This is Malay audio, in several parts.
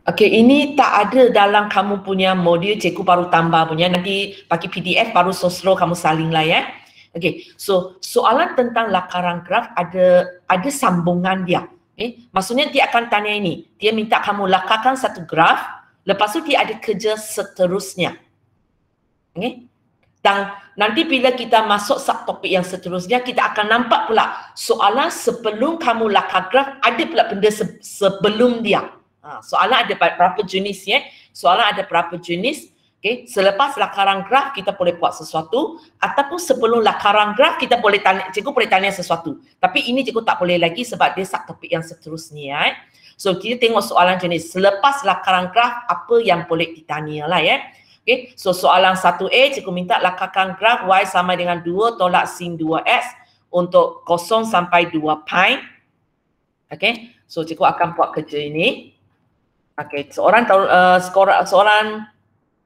Okey, ini tak ada dalam kamu punya modul, cikgu baru tambah punya. Nanti pakai PDF baru sosro kamu salin lah ya. Okey, so soalan tentang lakaran graf ada sambungan dia. Maksudnya dia akan tanya ini. Dia minta kamu lakarkan satu graf, lepas tu dia ada kerja seterusnya. Okey. Dan nanti bila kita masuk subtopik yang seterusnya, kita akan nampak pula soalan sebelum kamu lakar graf ada pula benda sebelum dia. Soalan ada berapa jenis ya? Soalan ada berapa jenis? Okay. Selepas lakaran graf kita boleh buat sesuatu, ataupun sebelum lakaran graf kita boleh tanya, cikgu boleh tanya sesuatu. Tapi ini cikgu tak boleh lagi sebab dia subtopik yang seterusnya. So kita tengok soalan jenis selepas lakaran graf apa yang boleh ditanya lah ya. Okay. So soalan 1A cikgu minta lakarkan graf Y sama dengan 2 tolak sin 2X untuk 0 sampai 2 pi. Okay. So cikgu akan buat kerja ini. Okay, seorang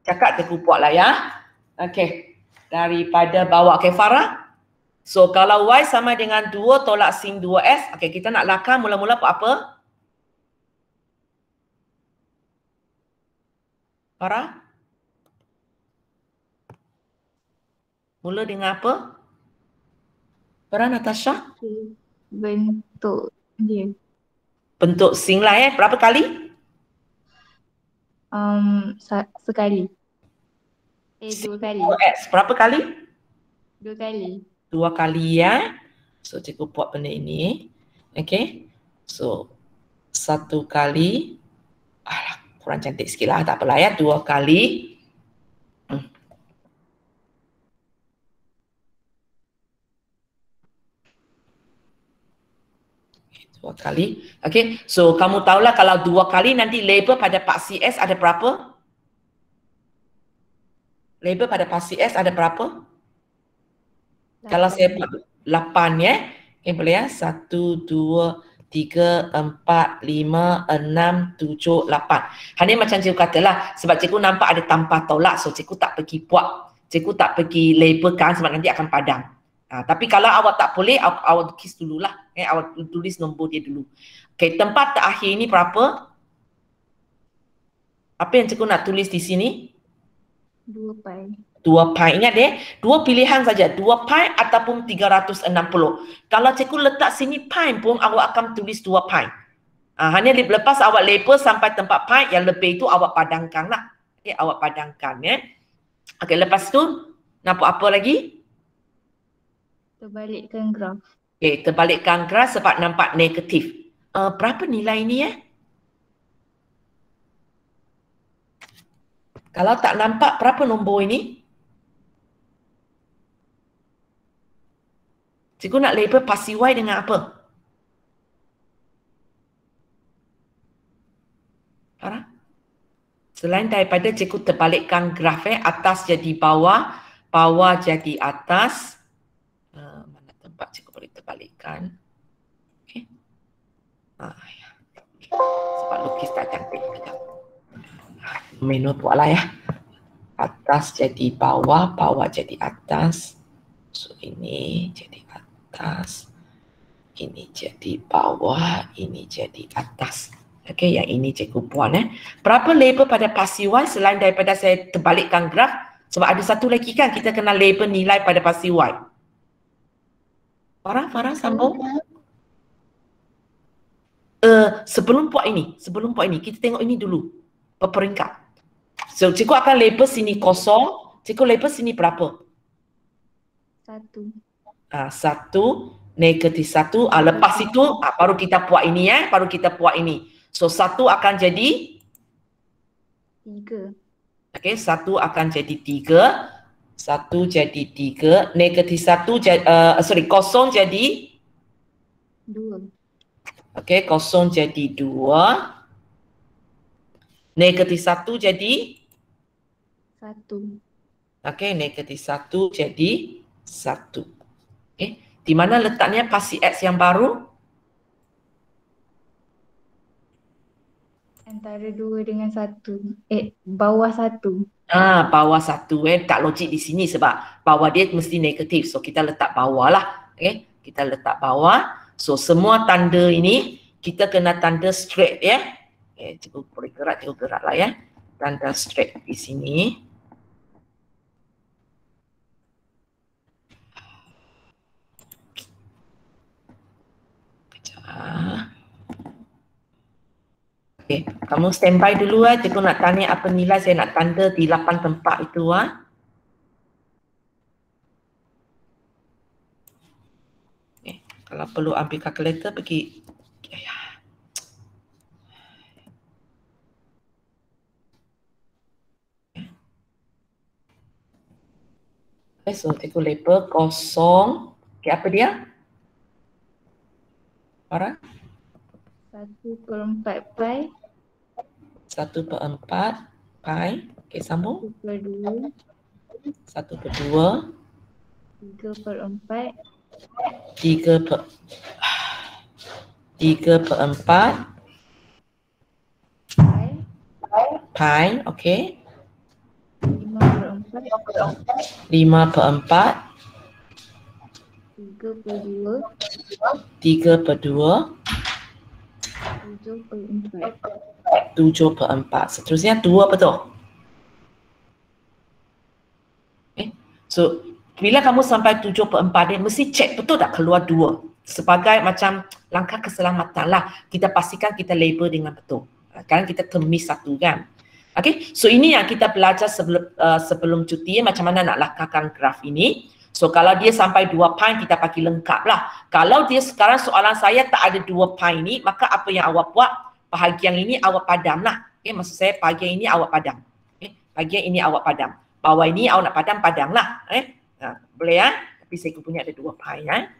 cakap cikgu buat lah ya. Okay, daripada bawah. Okay, Farah. So kalau Y sama dengan 2 tolak sin 2S, okay, kita nak lakar mula-mula buat apa? Farah? Mula dengan apa? Farah, Natasha? Bentuk dia. Bentuk sin lah ya. Berapa kali? Sekali. 2 kali. X. Berapa kali? 2 kali. 2 kali ya. So cikgu buat benda ini. Okay. So 1 kali. Alah, kurang cantik sikit lah. Tak apalah ya. 2 kali. 2 kali. Okay. So kamu tahulah kalau 2 kali nanti label pada paksi S ada berapa? Label pada paksi S ada berapa? 8. Kalau saya buat 8 ya. Okay, boleh ya. 1, 2, 3, 4, 5, 6, 7, 8. Hanya macam cikgu katalah. Sebab cikgu nampak ada tanpa tolak. So cikgu tak pergi buat. Cikgu tak pergi labelkan sebab nanti akan padam. Tapi kalau awak tak boleh, awak tulis dululah. Awak tulis nombor dia dulu. Okay, tempat terakhir ini berapa? Apa yang cikgu nak tulis di sini? 2 pi. 2 pi. Ingat ya, 2 pilihan saja. 2 pi ataupun 360. Kalau cikgu letak sini pi pun, awak akan tulis 2 pi. Hanya lepas awak label sampai tempat pi, yang lebih itu awak padangkan lah. Okay, awak padangkan ya. Okay, lepas tu, nak buat apa lagi? Terbalikkan graf. Okay, terbalikkan graf sebab nampak negatif. Berapa nilai ni ya? Kalau tak nampak, berapa nombor ini? Cikgu nak label pasi Y dengan apa? Farah? Selain daripada cikgu terbalikkan graf atas jadi bawah, bawah jadi atas. Mana tempat cikgu boleh terbalikkan? Okay. Ya. Sebab lukis tak cantik. Menu buatlah ya. Atas jadi bawah, bawah jadi atas. So ini jadi atas. Ini jadi bawah, ini jadi atas. Okey, yang ini cikgu buat Berapa label pada pasi Y selain daripada saya terbalikkan graf? Sebab ada satu lagi kan kita kena label nilai pada pasi Y. Farah sambung. Sebelum buat ini, kita tengok ini dulu. Berperingkat. So, cikgu akan label sini kosong. Cikgu label sini berapa? 1. 1, negatif 1. Lepas itu, baru kita buat ini ya. Baru kita buat ini. So, 1 akan jadi? 3. Okey, 1 akan jadi 3. 1 jadi 3. Negatif 1 jadi, kosong jadi? 2. Okey, kosong jadi 2. Negatif 1 jadi? 1. Okey, negatif 1 jadi 1. Okay. Di mana letaknya pasi X yang baru? Antara 2 dengan 1. Bawah 1. Bawah 1. Tak logik di sini sebab bawah dia mesti negatif. So kita letak bawah lah. Okay. Kita letak bawah. So semua tanda ini kita kena tanda straight ya. Okay, cikgu boleh gerak lah ya. Tanda straight di sini. Okay, kamu standby dulu cikgu nak tanya apa nilai saya nak tanda di 8 tempat itu Okay, kalau perlu ambil kalkulator pergi. Okay, so cikgu label kosong. Okay, apa dia? Farah? 1/4 pi. 1/4 pi. Okay, sambung. 1/2. 1/2. 3/4. 3/4 pi, okay. 5/4. 5/4. 3/2. 3/2. 7/4. 7/4. Seterusnya 2 betul? Okay. So, bila kamu sampai 7/4 dia mesti cek betul tak keluar 2. Sebagai macam langkah keselamatan lah. Kita pastikan kita label dengan betul. Kan kita temis satu kan. Okay, so ini yang kita belajar sebelum cuti, macam mana nak lakarkan graf ini. So kalau dia sampai 2 pi kita bagi lengkap lah. Kalau dia sekarang soalan saya tak ada 2 pi ni, maka apa yang awak buat? Bahagian ini awak padam lah. Okay, maksud saya bahagian ini awak padam. Okay, bahagian ini awak padam. Bawah ini awak nak padam lah. Boleh ya? Tapi saya punya ada 2 pi ya.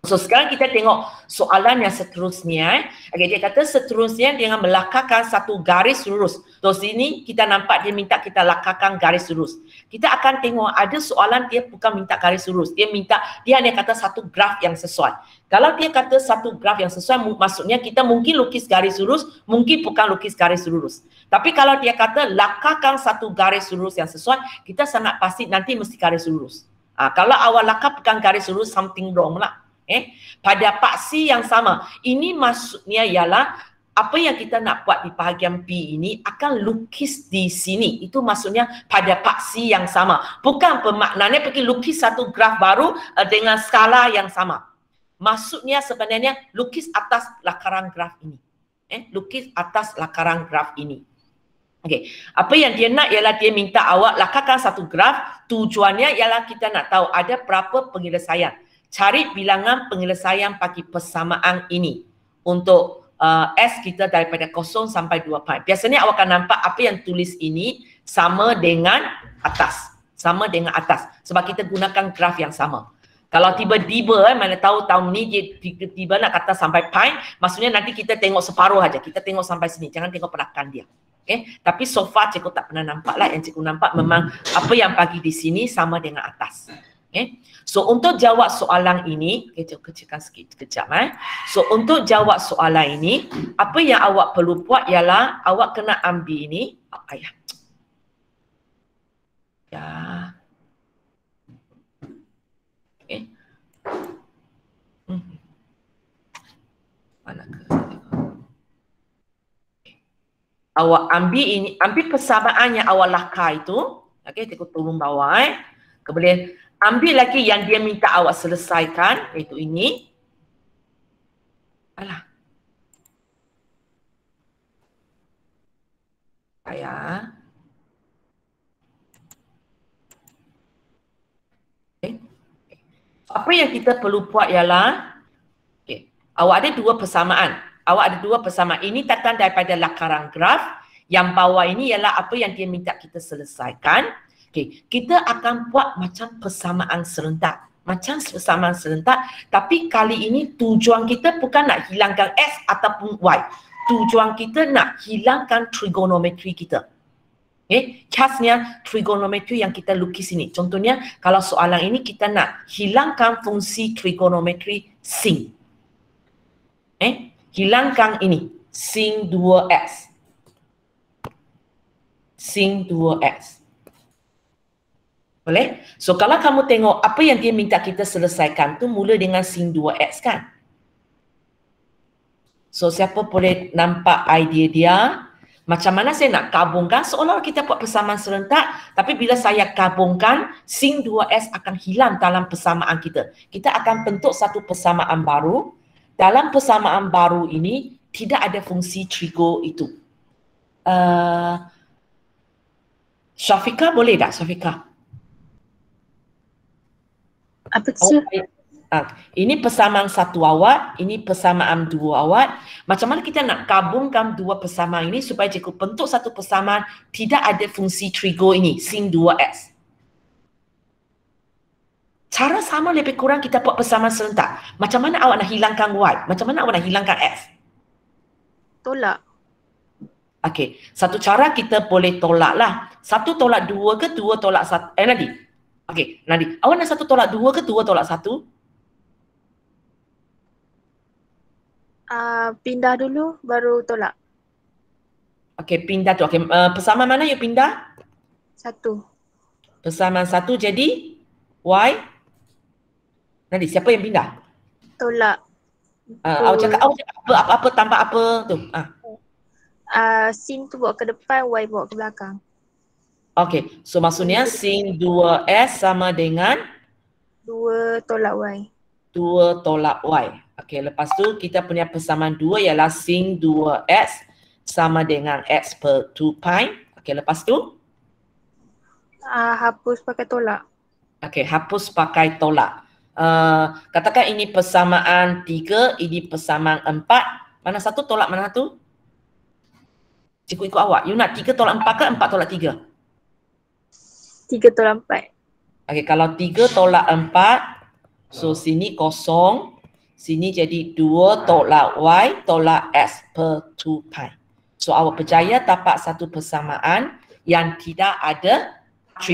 So sekarang kita tengok soalan yang seterusnya. Okay, dia kata seterusnya dengan melakarkan satu garis lurus. So sini kita nampak dia minta kita lakarkan garis lurus. Kita akan tengok ada soalan dia bukan minta garis lurus. Dia hanya kata satu graf yang sesuai. Kalau dia kata satu graf yang sesuai, maksudnya kita mungkin lukis garis lurus, mungkin bukan lukis garis lurus. Tapi kalau dia kata lakarkan satu garis lurus yang sesuai, kita sangat pasti nanti mesti garis lurus. Kalau awal lakar bukan garis lurus, something wrong lah. Pada paksi yang sama. Ini maksudnya ialah apa yang kita nak buat di bahagian P ini akan lukis di sini. Itu maksudnya pada paksi yang sama. Bukan bermaknanya pergi lukis satu graf baru dengan skala yang sama. Maksudnya sebenarnya lukis atas lakaran graf ini. Lukis atas lakaran graf ini. Okey, apa yang dia nak ialah dia minta awak lakarkan satu graf. Tujuannya ialah kita nak tahu ada berapa penyelesaian. Cari bilangan penyelesaian bagi persamaan ini untuk S kita daripada 0 sampai 2 pi. Biasanya awak akan nampak apa yang tulis ini sama dengan atas. Sama dengan atas. Sebab kita gunakan graf yang sama. Kalau tiba-tiba mana tahu tahun ni dia tiba-tiba nak kata sampai pi, maksudnya nanti kita tengok separuh aja. Kita tengok sampai sini. Jangan tengok perakan dia. Okay? Tapi so far cikgu tak pernah nampak lah. Yang cikgu nampak memang apa yang bagi di sini sama dengan atas. Okay. So untuk jawab soalan ini, cikgu kecilkan sikit kejap. So untuk jawab soalan ini, apa yang awak perlu buat ialah awak kena ambil ini. Ayah. Ya. Okay. Mana ke? Awak ambil ini, ambil persamaan yang awak lakar itu. Okay, cikgu turun bawah. Kemudian ambil lagi yang dia minta awak selesaikan, iaitu ini. Alah. Saya. Okay. Apa yang kita perlu buat ialah, okay, awak ada dua persamaan. Awak ada dua persamaan. Ini datang daripada lakaran graf. Yang bawah ini ialah apa yang dia minta kita selesaikan. Okay. Kita akan buat macam persamaan serentak. Macam persamaan serentak. Tapi kali ini tujuan kita bukan nak hilangkan X ataupun Y. Tujuan kita nak hilangkan trigonometri kita. Okay. Khasnya trigonometri yang kita lukis ini. Contohnya kalau soalan ini kita nak hilangkan fungsi trigonometri sin. Hilangkan ini. Sin 2X. Sin 2X. Boleh? So kalau kamu tengok apa yang dia minta kita selesaikan tu mula dengan sin 2X kan? So siapa boleh nampak idea dia? Macam mana saya nak gabungkan, seolah kita buat persamaan serentak, tapi bila saya gabungkan, sin 2S akan hilang dalam persamaan kita. Kita akan bentuk satu persamaan baru. Dalam persamaan baru ini, tidak ada fungsi trigo itu. Syafiqah boleh tak, Syafiqah? Apa tu? Ini persamaan satu awat, ini persamaan dua awat. Macam mana kita nak gabungkan dua persamaan ini supaya cikgu bentuk satu persamaan tidak ada fungsi trigo ini, sin 2S. Cara sama lebih kurang kita buat persamaan serentak. Macam mana awak nak hilangkan Y? Macam mana awak nak hilangkan X? Tolak. Okey, satu cara kita boleh tolak lah. Satu tolak dua ke dua tolak satu? Nadi. Okey, Nadi. Awak nak satu tolak dua ke dua tolak satu? Pindah dulu baru tolak. Okey, pindah tu. Okey, persamaan mana you pindah? Satu. Persamaan satu jadi Y. Nadi, siapa yang pindah? Tolak. Awak cakap apa tambah apa tu? Sin tu bawa ke depan, Y bawa ke belakang. Okey, so maksudnya sin 2S sama dengan 2 tolak Y. 2 tolak Y. Okey, lepas tu kita punya persamaan 2 ialah sin 2S sama dengan X per 2 pi. Okey, lepas tu? Hapus pakai tolak. Okey, hapus pakai tolak. Katakan ini persamaan 3, ini persamaan 4. Mana satu tolak mana satu? Cikgu ikut awak. You nak 3 tolak 4 ke 4 tolak 3? 3 tolak 4. Okey, kalau 3 tolak 4, so sini kosong. Sini jadi 2 tolak Y tolak S per 2 pi. So awak berjaya dapat satu persamaan yang tidak ada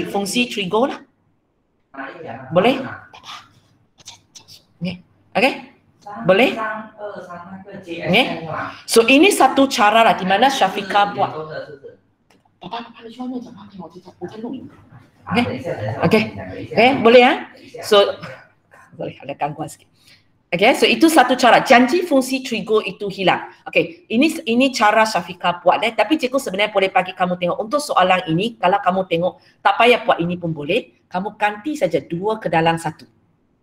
fungsi trigo lah. Boleh? Okay? Boleh? Okay? So ini satu cara lah di mana Syafiqah buat. Okay? Okay? Boleh ya? So boleh ada gangguan sikit. Okay, so itu satu cara. Janji fungsi trigo itu hilang. Okay, ini cara Syafiqah buat. Tapi cikgu sebenarnya boleh bagi kamu tengok. Untuk soalan ini, kalau kamu tengok, tak payah buat ini pun boleh. Kamu ganti saja 2 ke dalam 1.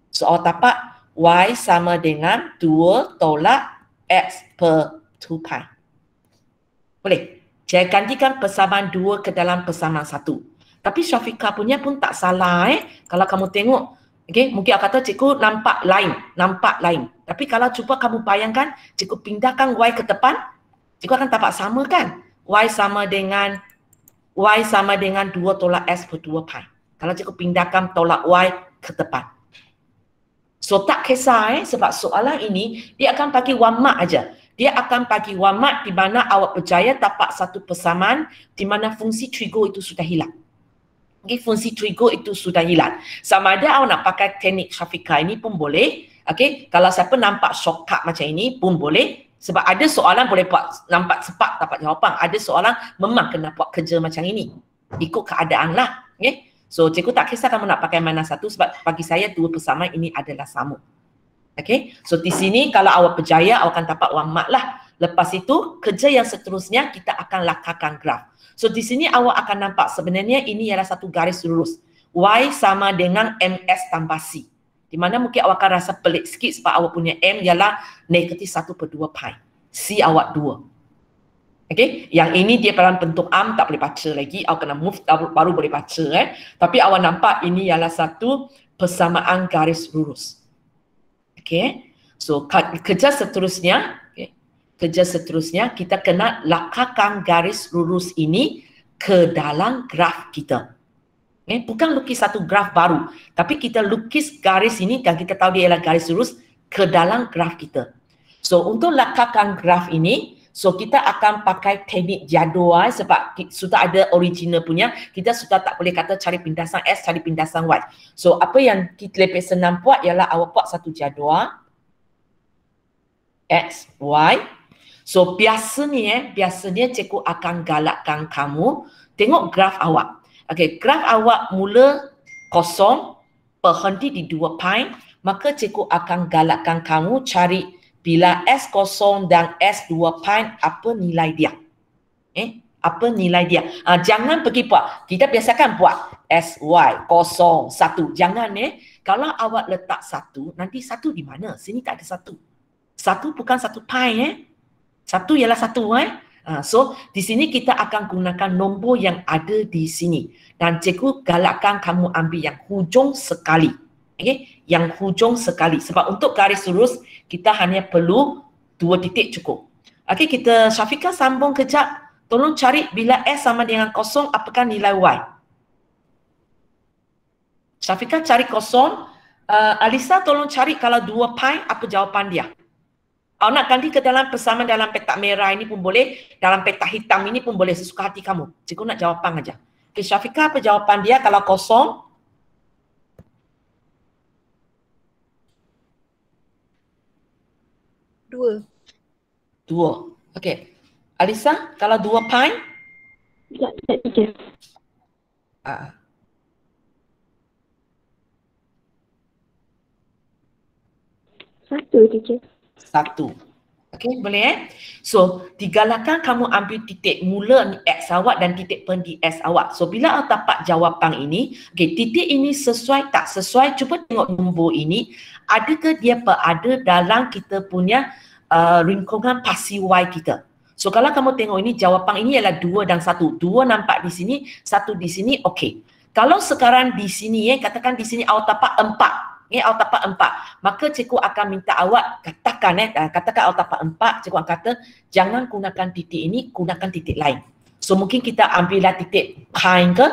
So awak dapat Y sama dengan 2 tolak X per 2 pi. Boleh? Saya gantikan persamaan 2 ke dalam persamaan 1. Tapi Syafiqah punya pun tak salah Kalau kamu tengok, okay, mungkin awak kata cikgu nampak lain. Tapi kalau cuba kamu bayangkan, cikgu pindahkan Y ke depan, cikgu akan dapat sama kan? Y sama dengan 2 tolak S per 2 pi. Kalau cikgu pindahkan tolak Y ke depan. So tak kisah sebab soalan ini, dia akan bagi wamak aja. Dia akan bagi wamak di mana awak berjaya dapat satu persamaan di mana fungsi trigo itu sudah hilang. Okay, fungsi trigo itu sudah hilang. Sama ada awak nak pakai teknik Syafiqah ini pun boleh. Okay, kalau siapa nampak shortcut macam ini pun boleh. Sebab ada soalan boleh buat nampak cepat dapat jawapan. Ada soalan memang kena buat kerja macam ini. Ikut keadaan lah. Okay. So cikgu tak kisah kamu nak pakai mana satu sebab bagi saya dua persamaan ini adalah sama. Okay. So di sini kalau awak berjaya awak akan dapat wamak lah. Lepas itu kerja yang seterusnya kita akan lakarkan graf. So di sini awak akan nampak sebenarnya ini ialah satu garis lurus. Y sama dengan MS tambah C. Di mana mungkin awak akan rasa pelik sikit sebab awak punya M ialah negatif 1/2 pi. C awak 2. Okay, yang ini dia dalam bentuk am tak boleh baca lagi. Awak kena move baru boleh baca Tapi awak nampak ini ialah satu persamaan garis lurus. Okay, so kerja seterusnya kita kena lakarkan garis lurus ini ke dalam graf kita. Bukan lukis satu graf baru, tapi kita lukis garis ini dan kita tahu dia ialah garis lurus ke dalam graf kita. So untuk lakarkan graf ini, so kita akan pakai teknik jadual sebab sudah ada original punya. Kita sudah tak boleh kata cari pindasan S, cari pindasan Y. So apa yang kita lebih senang buat ialah awak buat satu jadual X, Y. So biasanya cikgu akan galakkan kamu tengok graf awak. Okay, graf awak mula kosong, berhenti di 2 pi, maka cikgu akan galakkan kamu cari bila S0 dan S2 pi apa nilai dia? Apa nilai dia? Jangan pergi buat. Kita biasakan buat SY01. Jangan Kalau awak letak 1, nanti 1 di mana? Sini tak ada 1. 1 bukan 1 pi 1 ialah 1 So di sini kita akan gunakan nombor yang ada di sini. Dan cikgu galakkan kamu ambil yang hujung sekali. Yang hujung sekali. Sebab untuk garis lurus kita hanya perlu 2 titik cukup. Kita Syafiqah sambung kejap. Tolong cari bila S sama dengan 0, apakah nilai Y? Syafiqah cari 0. Alisa tolong cari kalau 2 pi, apa jawapan dia? Awak nak ganti ke dalam persamaan dalam petak merah ini pun boleh, dalam petak hitam ini pun boleh, sesuka hati kamu. Cikgu nak jawapan aja. Okay, Syafiqah apa jawapan dia kalau 0? 2. 2. Okey. Alisa, kalau 2 pi? Tak, teacher. Satu, teacher. 1. Okey, boleh So, digalakkan kamu ambil titik mula X awak dan titik pendi S awak. So, bila awak dapat jawapan ini, titik ini sesuai tak sesuai, cuba tengok nombor ini, adakah dia berada dalam kita punya lingkungan pasi Y kita. So, kalau kamu tengok ini, jawapan ini ialah 2 dan 1. 2 nampak di sini, 1 di sini, okey. Kalau sekarang di sini, katakan di sini awak dapat 4. Awak dapat 4. Maka cikgu akan minta awak katakan katakan awak dapat 4, cikgu akan kata jangan gunakan titik ini, gunakan titik lain. So mungkin kita ambillah titik pi ke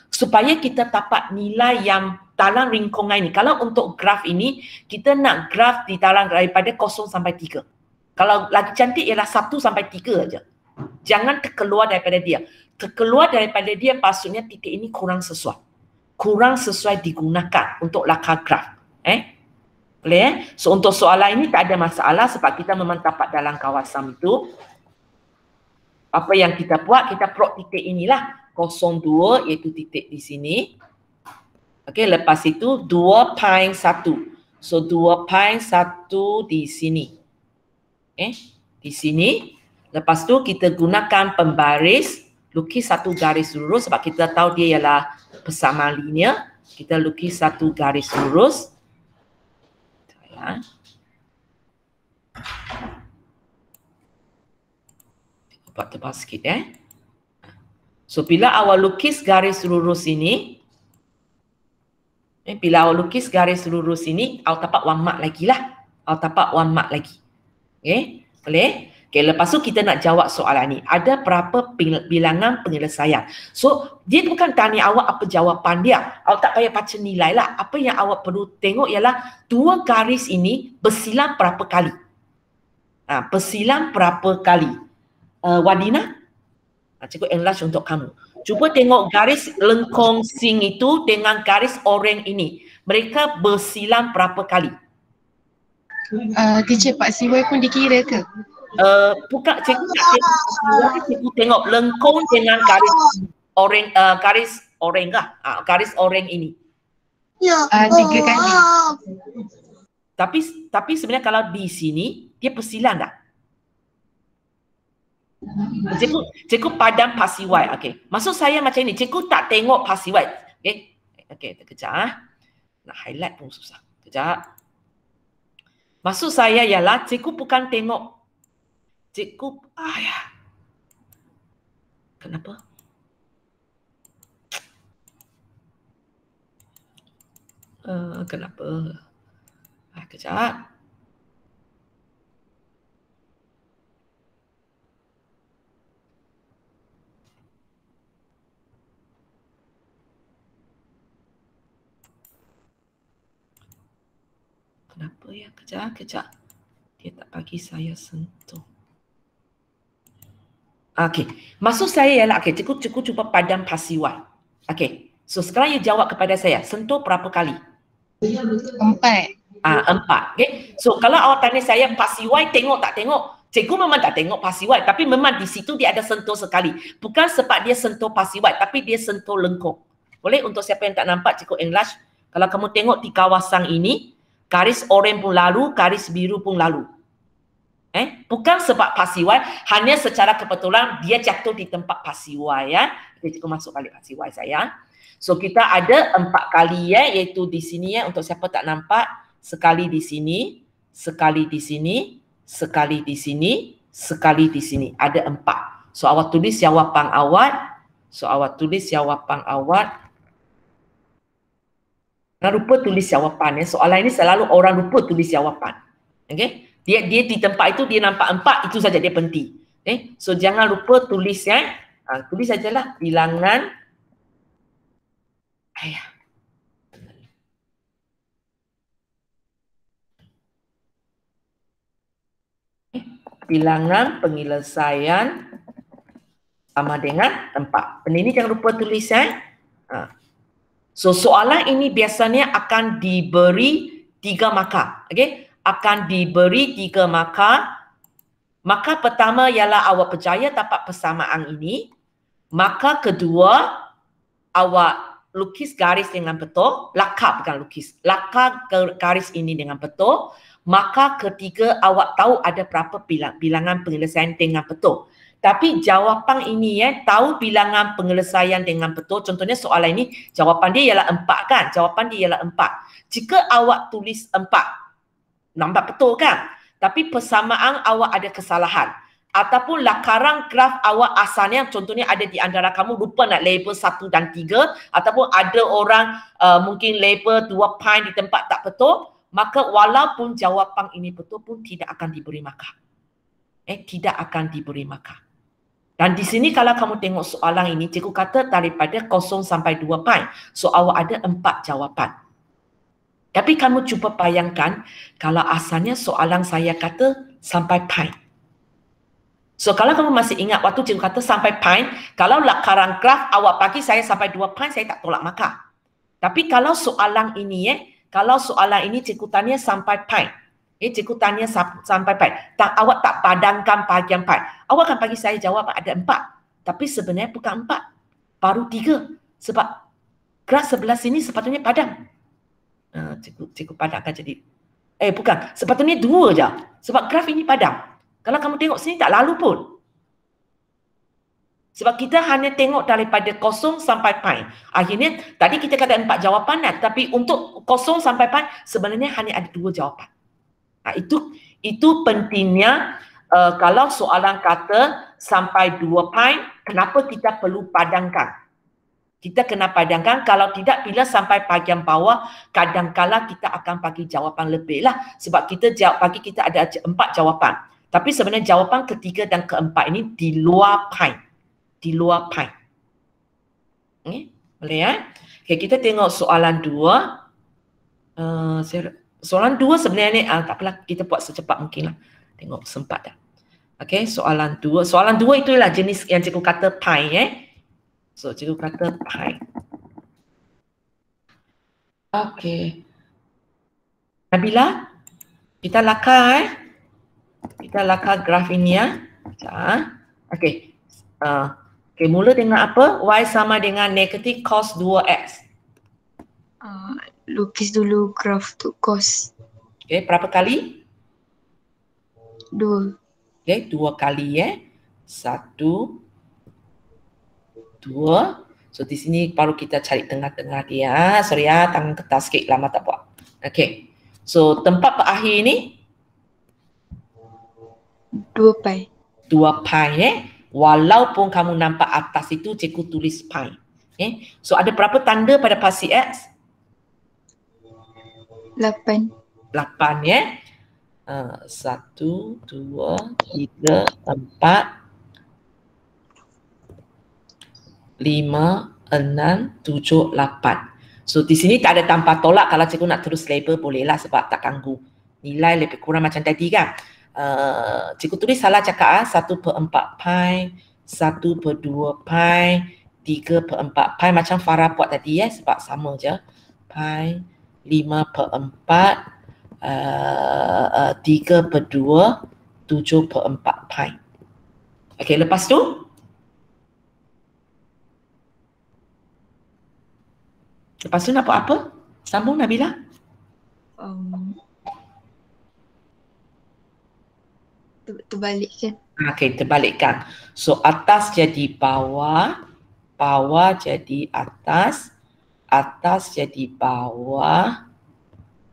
supaya kita dapat nilai yang dalam lingkungan ini. Kalau untuk graf ini, kita nak graf di dalam daripada 0 sampai 3. Kalau lagi cantik ialah 1 sampai 3 aja. Jangan terkeluar daripada dia. Terkeluar daripada dia maksudnya titik ini kurang sesuai. Kurang sesuai digunakan untuk lakar graf. Boleh So untuk soalan ini tak ada masalah sebab kita memang dapat dalam kawasan itu. Apa yang kita buat, kita plot titik inilah 02 iaitu titik di sini. Okey, lepas itu 2 pi 1. So 2 pi 1 di sini. Di sini. Lepas tu kita gunakan pembaris, lukis satu garis lurus sebab kita tahu dia ialah persamaan linear. Kita lukis satu garis lurus. Buat tebal sikit So bila awak lukis garis lurus ini, bila awak lukis garis lurus ini, awak dapat 1 mark lagi lah. Awak dapat 1 mark lagi. Boleh? Lepas tu kita nak jawab soalan ni. Ada berapa bilangan penyelesaian? So, dia bukan tanya awak apa jawapan dia. Awak tak payah baca nilai lah. Apa yang awak perlu tengok ialah 2 garis ini bersilang berapa kali. Bersilang berapa kali. Wadina? Cikgu enlarge untuk kamu. Cuba tengok garis lengkung sing itu dengan garis oranye ini. Mereka bersilang berapa kali? Teacher, Pak Siwai pun dikira ke? Bukan, cikgu tak tengok. Cikgu tengok lengkung dengan garis oranye, garis oranye lah. Garis oranye ini. 3 kali. Tapi sebenarnya kalau di sini, dia bersilang tak? Cikgu padam pasi Y. Okey. Maksud saya macam ni, cikgu tak tengok pasi Y. Okey, kejap Nak highlight pun susah. Kejap. Maksud saya ialah cikgu bukan tengok. Cikgu, kenapa? Kenapa? Kejap. Kenapa ya? Kejap. Dia tak bagi saya sentuh. Okey. Maksud saya ialah, cikgu cuba padam pasi Y. Okey. So sekarang you jawab kepada saya, sentuh berapa kali? 4. 4. Okay. So kalau awak tanya saya pasi Y tengok tak tengok, cikgu memang tak tengok pasi Y, tapi memang di situ dia ada sentuh sekali. Bukan sebab dia sentuh pasi Y, tapi dia sentuh lengkung. Boleh untuk siapa yang tak nampak, cikgu enlarge. Kalau kamu tengok di kawasan ini, garis oranye pun lalu, garis biru pun lalu. Bukan sebab pasi Y, hanya secara kebetulan dia jatuh di tempat pasi Y ya. Okey, cikgu masuk balik pasi Y saya. So kita ada 4 kali ya, iaitu di sini ya, untuk siapa tak nampak, sekali di sini, sekali di sini, sekali di sini, sekali di sini. Ada 4. So awak tulis jawapan awak. So awak tulis jawapan awak. Jangan lupa tulis jawapan ya. Soalan ini selalu orang lupa tulis jawapan. Okey? Dia di tempat itu dia nampak 4, itu saja dia penting. Okay? So jangan lupa tulis ya. Tulis sajalah bilangan. Bilangan penyelesaian sama dengan 4. Benda ini jangan lupa tulis ya. So soalan ini biasanya akan diberi 3 markah. Okey? Akan diberi 3 markah. Markah pertama ialah awak berjaya dapat persamaan ini. Markah kedua, awak lukis garis dengan betul. Lakar bukan lukis. Lakar garis ini dengan betul. Markah ketiga, awak tahu ada berapa bilangan penyelesaian dengan betul. Tapi jawapan ini ya, tahu bilangan penyelesaian dengan betul. Contohnya soalan ini, jawapan dia ialah 4 kan? Jawapan dia ialah 4. Jika awak tulis 4, nampak betul kan? Tapi persamaan awak ada kesalahan. Ataupun lakaran graf awak asalnya, contohnya ada di antara kamu lupa nak label 1 dan 3. Ataupun ada orang mungkin label 2 pi di tempat tak betul. Maka walaupun jawapan ini betul pun tidak akan diberi markah. Tidak akan diberi markah. Dan di sini kalau kamu tengok soalan ini, cikgu kata daripada 0 sampai 2 pi. So awak ada 4 jawapan. Tapi kamu cuba bayangkan kalau asalnya soalan saya kata sampai pi. So kalau kamu masih ingat waktu cikgu kata sampai pi, kalau lakaran graf awak bagi saya sampai 2 pi, saya tak tolak markah. Tapi kalau soalan ini kalau soalan ini cikgu tanya sampai pi. Cikgu tanya sampai pi. Awak tak padankan bahagian pi. Awak akan bagi saya jawab ada 4. Tapi sebenarnya bukan 4. Baru 3. Sebab graf sebelah sini sepatutnya padam. Cikgu padamkan jadi bukan, sepatutnya 2 je sebab graf ini padam. Kalau kamu tengok sini tak lalu pun, sebab kita hanya tengok daripada 0 sampai pi. Akhirnya tadi kita kata 4 jawapan tapi untuk 0 sampai pi sebenarnya hanya ada 2 jawapan. Itu pentingnya kalau soalan kata sampai 2 pi, kenapa kita perlu padangkan? Kita kena padangkan, kalau tidak bila sampai bahagian bawah, kadang-kala kita akan bagi jawapan lebih lah. Sebab kita bagi kita ada 4 jawapan. Tapi sebenarnya jawapan ketiga dan keempat ini di luar pi. Di luar pi. Boleh ya? Okay, kita tengok soalan 2. Soalan 2 sebenarnya ni, tak apalah, kita buat secepat mungkin lah. Tengok sempat dah. Okay, soalan 2. Soalan 2 itulah jenis yang cikgu kata pi So, cikgu kata pi. Okey. Nabila, kita lakar Kita lakar graf ini ya. Okey. Okey, mula dengan apa? Y sama dengan negatif cos 2x. Lukis dulu graf tu cos. Okey, berapa kali? 2. Okey, 2 kali 1, 2. So di sini baru kita cari tengah-tengah dia. Sorry ya, tangan kertas sikit, lama tak buat. Okey. So tempat berakhir ni 2 pi. 2 pi Walaupun kamu nampak atas itu cikgu tulis pi. So ada berapa tanda pada pasi X? 8. 8 1, 2, 3, 4 5, 6, 7, 8. So di sini tak ada tanpa tolak. Kalau cikgu nak terus label bolehlah sebab tak ganggu. Nilai lebih kurang macam tadi kan. Cikgu tulis salah cakap 1/4 pi, 1/2 pi, 3/4 pi macam Farah buat tadi sebab sama je. Pi 5/4 3/2 7/4 pi. Okey, lepas tu nak buat apa? Sambung Nabila. Terbalikkan. Okey, terbalikkan. So atas jadi bawah, bawah jadi atas, atas jadi bawah,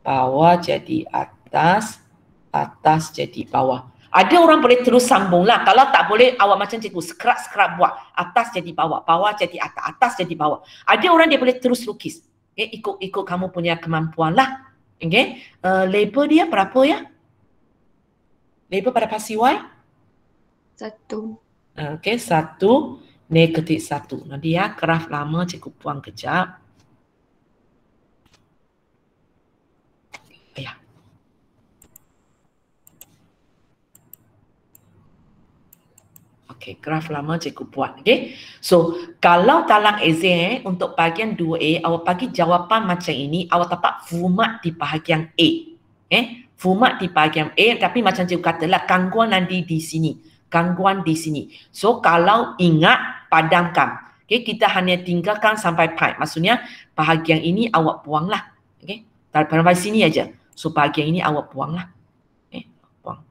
bawah jadi atas, atas jadi bawah. Ada orang boleh terus sambung lah. Kalau tak boleh, awak macam cikgu sekerap-sekerap buat. Atas jadi bawah, bawah jadi atas, atas jadi bawah. Ada orang dia boleh terus lukis. Okay, ikut kamu punya kemampuan lah. Okay. Label dia berapa ya? Label pada pasi Y? 1. Okay, 1, -1. Nanti ya, graf lama cikgu buang kejap. Ya. Okey, graf lama cikgu buat. Okey. So, kalau dalam exam untuk bahagian 2A, awak bagi jawapan macam ini, awak dapat format di bahagian A. Format di bahagian A, tapi macam cikgu katalah, gangguan nanti di sini. Gangguan di sini. So, kalau ingat, padamkan. Okey, kita hanya tinggalkan sampai pi. Maksudnya, bahagian ini awak buanglah. Okey. Sampai sini aja. So, bahagian ini awak buanglah. Buang.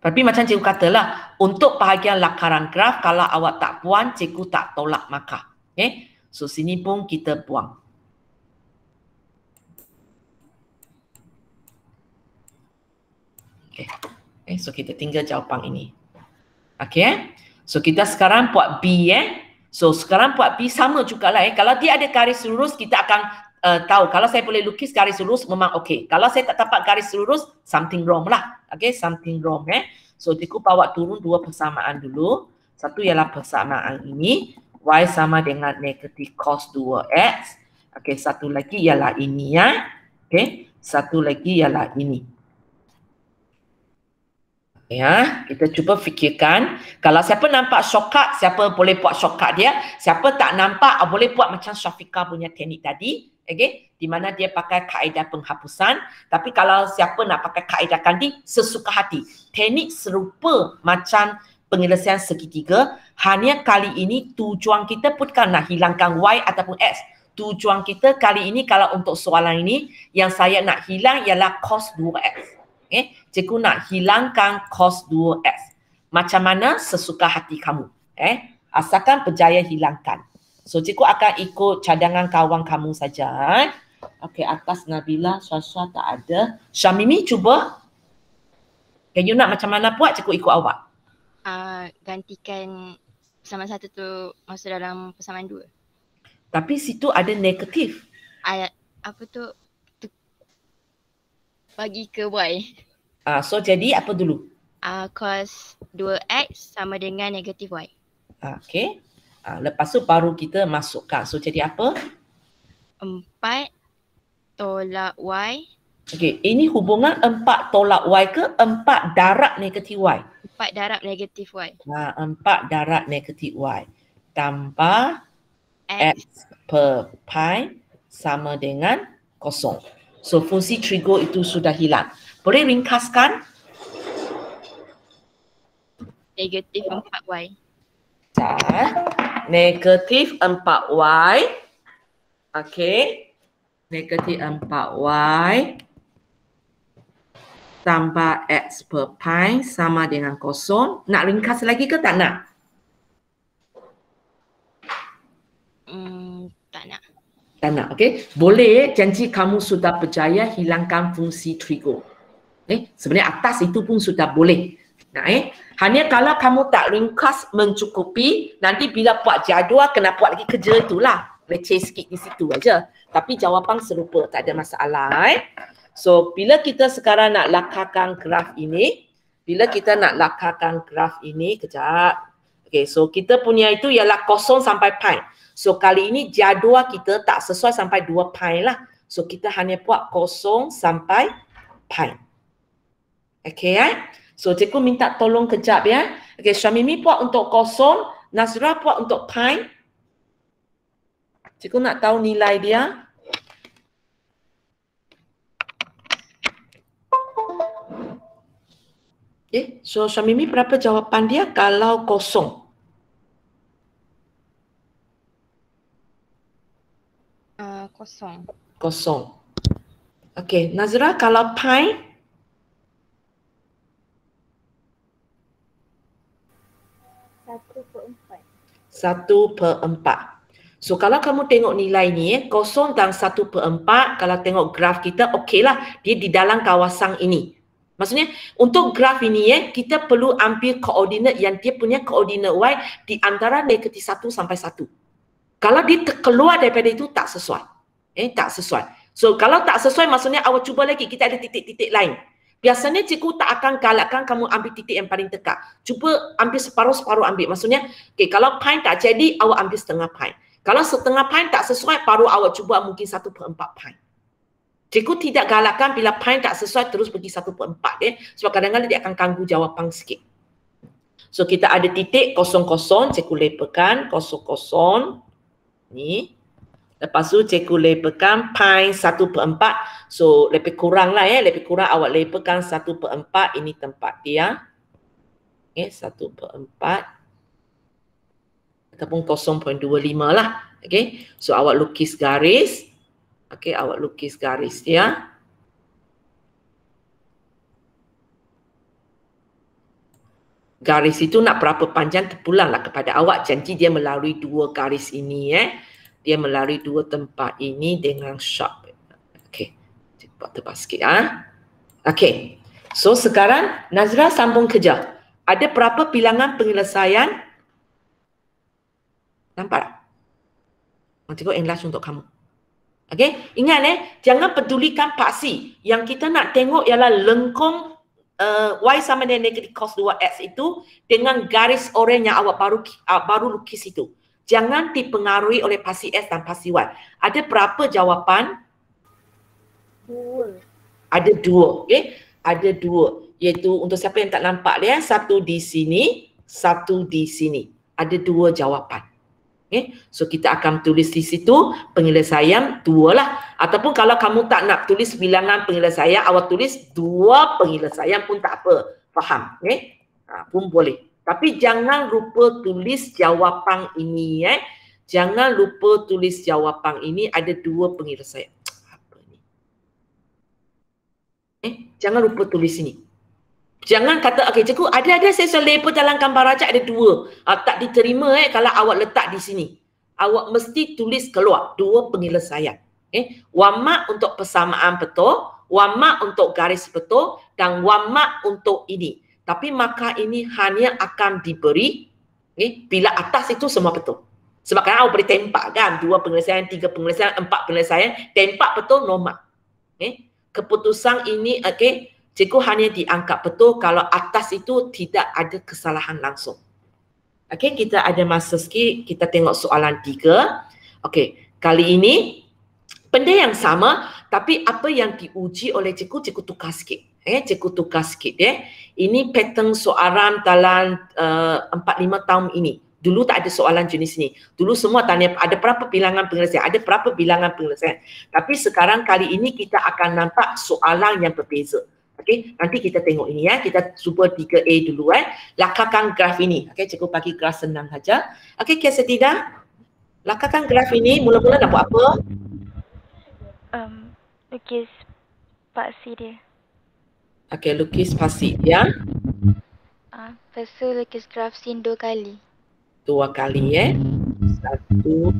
Tapi macam cikgu katalah, untuk bahagian lakaran graf, kalau awak tak buang, cikgu tak tolak markah. Okay? So, sini pun kita buang. Okay. Okay, so kita tinggal jawapan ini. Okay. So, kita sekarang buat B. So, sekarang buat B sama jugalah. Kalau dia ada garis lurus, kita akan tahu. Kalau saya boleh lukis garis lurus, memang okey. Kalau saya tak dapat garis lurus, something wrong lah. Okay, something wrong. So, cikgu bawa turun dua persamaan dulu. Satu ialah persamaan ini. Y sama dengan negatif cos 2X. Okay, satu lagi ialah ini ya. Okay, satu lagi ialah ini. Ya, kita cuba fikirkan. Kalau siapa nampak shortcut, siapa boleh buat shortcut dia. Siapa tak nampak, boleh buat macam Syafiqah punya teknik tadi. Okay, di mana dia pakai kaedah penghapusan. Tapi kalau siapa nak pakai kaedah kandi, sesuka hati. Teknik serupa macam penyelesaian segitiga. Hanya kali ini tujuan kita bukan nak hilangkan Y ataupun X. Tujuan kita kali ini kalau untuk soalan ini, yang saya nak hilang ialah cos 2X. Cikgu nak hilangkan cos 2X. Macam mana sesuka hati kamu. Asalkan berjaya hilangkan. So, cikgu akan ikut cadangan kawan kamu saja. Okey, atas Nabila, Syasha tak ada. Syamimi cuba. Can you nak macam mana buat, cikgu ikut awak. Gantikan persamaan 1 tu masuk dalam persamaan 2. Tapi situ ada negatif. Apa tu bagi ke Y. So jadi apa dulu? Cos 2X sama dengan negatif Y. Okey. Lepas tu baru kita masukkan. So jadi apa? 4 tolak Y. Okey, ini hubungan 4 tolak Y ke 4 darab negatif Y? 4 darab negatif Y. 4 darab negatif Y. Tambah X per pi sama dengan kosong. So fungsi trigo itu sudah hilang. Boleh ringkaskan? Negatif 4Y. Negatif 4Y. Okey. Negatif 4Y. Tambah X per pi sama dengan kosong. Nak ringkas lagi ke tak nak? Tak nak. Tak nak, okey. Boleh janji kamu sudah berjaya hilangkan fungsi trigo. Sebenarnya atas itu pun sudah boleh. Nah, hanya kalau kamu tak ringkas mencukupi, nanti bila buat jadual kena buat lagi kerja itulah. Leceh sikit di situ aja. Tapi jawapan serupa, tak ada masalah. So, bila kita sekarang nak lakarkan graf ini, kejap. Okey, so kita punya itu ialah kosong sampai pi. So kali ini jadual kita tak sesuai sampai 2 pi lah. So kita hanya buat kosong sampai pi. Okey So cikgu minta tolong kejap ya. Okey, Syamimi buat untuk kosong, Nazra buat untuk pi. Cikgu nak tahu nilai dia. So Syamimi berapa jawapan dia kalau kosong? Kosong. Kosong. Okey, Nazra kalau pi? 1/4. So kalau kamu tengok nilai ni, 0 dan 1/4, kalau tengok graf kita, okeylah, dia di dalam kawasan ini. Maksudnya untuk graf ini kita perlu ambil koordinat yang dia punya koordinat Y di antara -1 sampai 1. Kalau dia keluar daripada itu tak sesuai. Tak sesuai. So kalau tak sesuai maksudnya awak cuba lagi, kita ada titik-titik lain. Biasanya cikgu tak akan galakkan kamu ambil titik yang paling dekat. Cuba ambil separuh-separuh ambil. Maksudnya, kalau pi tak jadi, awak ambil setengah pi. Kalau setengah pi tak sesuai, baru awak cuba mungkin 1/4 pi. Cikgu tidak galakkan bila pi tak sesuai terus pergi 1/4 sebab kadang-kadang dia akan ganggu jawapan sikit. So kita ada titik 0,0, cikgu labelkan 0,0 ni. Lepas tu cikgu labelkan pi 1/4. So lebih kurang lah lebih kurang awak labelkan 1/4, ini tempat dia. 1/4 ataupun 0.25 lah. So awak lukis garis. Awak lukis garis dia. Garis itu nak berapa panjang terpulanglah kepada awak. Janji dia melalui dua garis ini Dia melalui dua tempat ini dengan sharp. Buat tebal sikit So sekarang Nazra sambung kerja. Ada berapa bilangan penyelesaian? Nampak tak? Cikgu enlarge untuk kamu. Ingat jangan pedulikan paksi. Yang kita nak tengok ialah lengkung Y sama dengan negatif cos 2X itu dengan garis oranye yang awak baru lukis itu. Jangan dipengaruhi oleh paksi S dan paksi Y. Ada berapa jawapan? 2. Ada 2. Ada 2. Iaitu untuk siapa yang tak nampak dia, satu di sini, satu di sini. Ada 2 jawapan. So kita akan tulis di situ penyelesaian 2 lah. Ataupun kalau kamu tak nak tulis bilangan penyelesaian, awak tulis 2 penyelesaian pun tak apa. Faham? Pun boleh. Tapi jangan lupa tulis jawapan ini. Jangan lupa tulis jawapan ini, ada 2 penyelesaian. Apa ni? Jangan lupa tulis ini. Jangan kata, cikgu ada saya label dalam gambar rajak ada 2. Tak diterima kalau awak letak di sini. Awak mesti tulis keluar 2 penyelesaian. Wamak untuk persamaan betul, wamak untuk garis betul dan wamak untuk ini. Tapi maka ini hanya akan diberi bila atas itu semua betul. Sebab kan awak boleh tempak kan 2 penyelesaian, 3 penyelesaian, 4 penyelesaian, tempak betul normal. Keputusan ini cikgu hanya dianggap betul kalau atas itu tidak ada kesalahan langsung. Kita ada masa sikit, kita tengok soalan 3. Kali ini benda yang sama tapi apa yang diuji oleh cikgu tukar sikit. Cikgu tukar sikit Ini pattern soalan dalam 4-5 tahun ini. Dulu tak ada soalan jenis ni. Dulu semua tanya ada berapa bilangan penyelesaian, ada berapa bilangan penyelesaian. Tapi sekarang kali ini kita akan nampak soalan yang berbeza. Nanti kita tengok ini kita cuba 3A dulu Lakarkan graf ini. Cikgu bagi graf senang saja. Kesetidak. Lakarkan graf ini, mula-mula nak buat apa? Lukis paksi dia. Lukis paksi dia. Lepas tu lukis graf sin 2 kali. 2 kali 1,